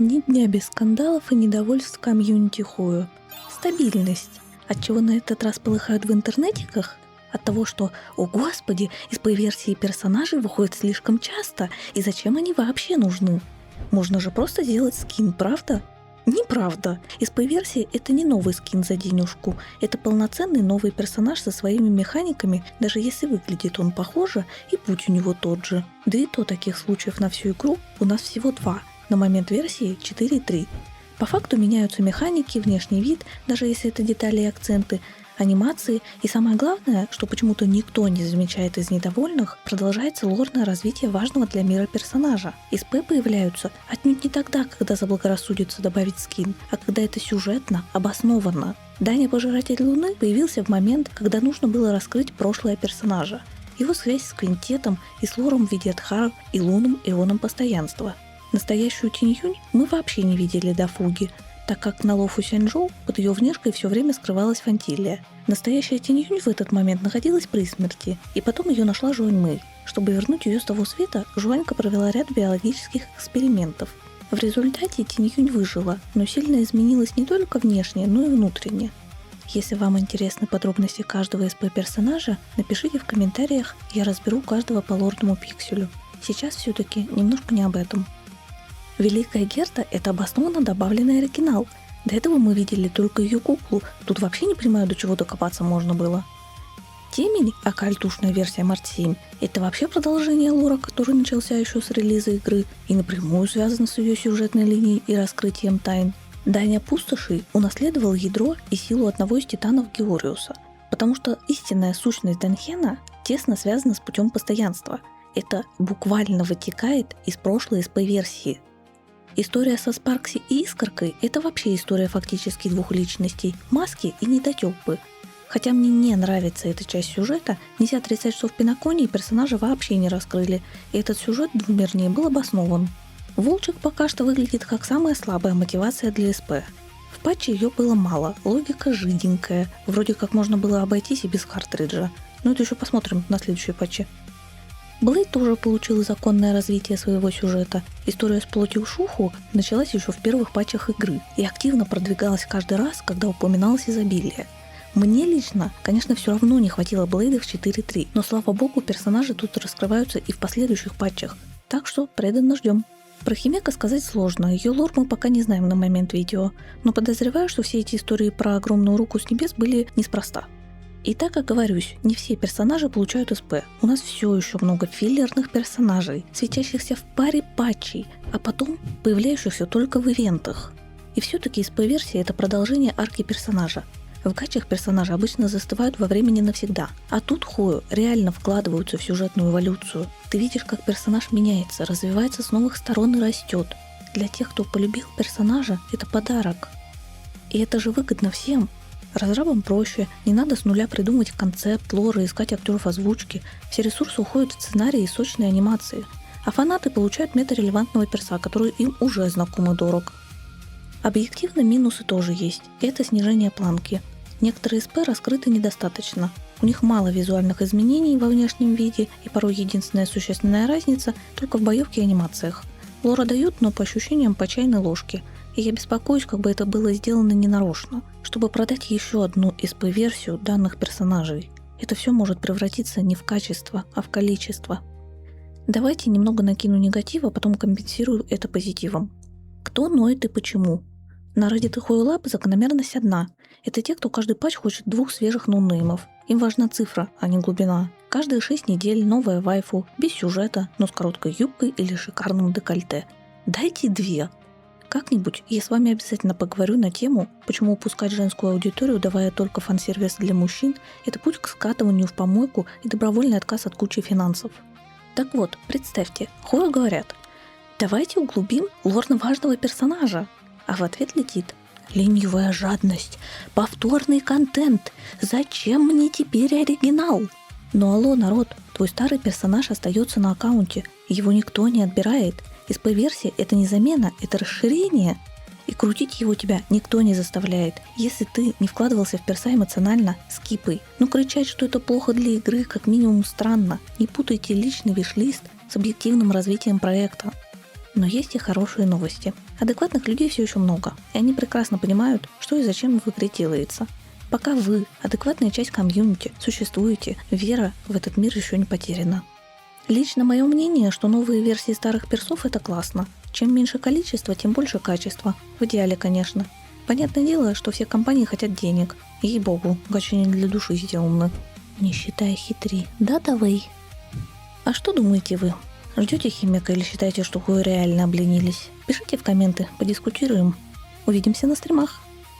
Ни дня без скандалов и недовольств комьюнити Хою. Стабильность. От чего на этот раз полыхают в интернетиках? От того, что, о господи, СП-версии персонажей выходят слишком часто, и зачем они вообще нужны? Можно же просто сделать скин, правда? Неправда. СП-версия — это не новый скин за денежку. Это полноценный новый персонаж со своими механиками, даже если выглядит он похоже, и путь у него тот же. Да и то таких случаев на всю игру у нас всего 2. На момент версии 4.3. По факту меняются механики, внешний вид, даже если это детали и акценты, анимации, и самое главное, что почему-то никто не замечает из недовольных, продолжается лорное развитие важного для мира персонажа. СП появляются отнюдь не тогда, когда заблагорассудится добавить скин, а когда это сюжетно, обоснованно. Даня Пожиратель Луны появился в момент, когда нужно было раскрыть прошлое персонажа, его связь с Квинтетом и с лором в виде Дхаров и лунным ионом постоянства. Настоящую Тинь-Юнь мы вообще не видели до Фуги, так как на Лофу Сяньчжоу под ее внешкой все время скрывалась Фантилия. Настоящая Тинь-Юнь в этот момент находилась при смерти, и потом ее нашла Жуань Мэй. Чтобы вернуть ее с того света, Жуанька провела ряд биологических экспериментов. В результате Тинь-Юнь выжила, но сильно изменилась не только внешне, но и внутренне. Если вам интересны подробности каждого СП-персонажа, напишите в комментариях, я разберу каждого по лорному пикселю. Сейчас все-таки немножко не об этом. Великая Герта — это обоснованно добавленный оригинал. До этого мы видели только ее куклу, тут вообще не понимаю, до чего докопаться можно было. Темень, оккультушная версия Март 7, это вообще продолжение лора, который начался еще с релиза игры и напрямую связано с ее сюжетной линией и раскрытием тайн. Даня Пустоши унаследовал ядро и силу одного из титанов Геориуса, потому что истинная сущность Данхена тесно связана с путем постоянства. Это буквально вытекает из прошлой СП-версии. История со Спаркси и Искоркой – это вообще история фактически двух личностей – Маски и Недотёпы. Хотя мне не нравится эта часть сюжета, нельзя отрицать, что в Пиноконе персонажа вообще не раскрыли, и этот сюжет двумернее был обоснован. Волчек пока что выглядит как самая слабая мотивация для СП. В патче ее было мало, логика жиденькая, вроде как можно было обойтись и без картриджа, но это еще посмотрим на следующей патче. Блейд тоже получил законное развитие своего сюжета. История с плотью Шуху началась еще в первых патчах игры и активно продвигалась каждый раз, когда упоминалось изобилие. Мне лично, конечно, все равно не хватило Блейда в 4.3, но слава богу, персонажи тут раскрываются и в последующих патчах, так что преданно ждем. Про Химека сказать сложно, ее лор мы пока не знаем на момент видео, но подозреваю, что все эти истории про огромную руку с небес были неспроста. И так оговорюсь, не все персонажи получают СП. У нас все еще много филлерных персонажей, светящихся в паре патчей, а потом появляющихся только в ивентах. И все-таки СП-версия — это продолжение арки персонажа. В гачах персонажи обычно застывают во времени навсегда, а тут Хою реально вкладываются в сюжетную эволюцию. Ты видишь, как персонаж меняется, развивается с новых сторон и растет. Для тех, кто полюбил персонажа, это подарок. И это же выгодно всем. Разрабам проще, не надо с нуля придумывать концепт, лор и искать актеров озвучки. Все ресурсы уходят в сценарии и сочные анимации. А фанаты получают метарелевантного перса, который им уже знаком и дорог. Объективно минусы тоже есть. Это снижение планки. Некоторые СП раскрыты недостаточно. У них мало визуальных изменений во внешнем виде, и порой единственная существенная разница только в боевке и анимациях. Лора дают, но по ощущениям по чайной ложке. И я беспокоюсь, как бы это было сделано ненарочно, чтобы продать еще одну СП-версию данных персонажей. Это все может превратиться не в качество, а в количество. Давайте немного накину негатива, а потом компенсирую это позитивом. Кто ноет и почему? На Reddit и Hoylab закономерность одна. Это те, кто каждый патч хочет 2 свежих ноунеймов. Им важна цифра, а не глубина. Каждые 6 недель новая вайфу, без сюжета, но с короткой юбкой или шикарным декольте. Дайте 2. Как-нибудь я с вами обязательно поговорю на тему, почему упускать женскую аудиторию, давая только фан-сервис для мужчин, это путь к скатыванию в помойку и добровольный отказ от кучи финансов. Так вот, представьте, Хою говорят: давайте углубим лорно важного персонажа. А в ответ летит: ленивая жадность, повторный контент, зачем мне теперь оригинал? Ну алло, народ, твой старый персонаж остается на аккаунте, его никто не отбирает. СП-версия — это не замена, это расширение. И крутить его тебя никто не заставляет. Если ты не вкладывался в перса эмоционально, скипай. Но кричать, что это плохо для игры, как минимум странно. Не путайте личный виш-лист с объективным развитием проекта. Но есть и хорошие новости. Адекватных людей все еще много, и они прекрасно понимают, что и зачем в игре делается. Пока вы, адекватная часть комьюнити, существуете, вера в этот мир еще не потеряна. Лично мое мнение, что новые версии старых персов — это классно. Чем меньше количество, тем больше качества. В идеале, конечно. Понятное дело, что все компании хотят денег. Ей-богу, гачи не для души сделаны. Не считая хитри. Да, давай. А что думаете вы? Ждете химика или считаете, что вы реально обленились? Пишите в комменты, подискутируем. Увидимся на стримах.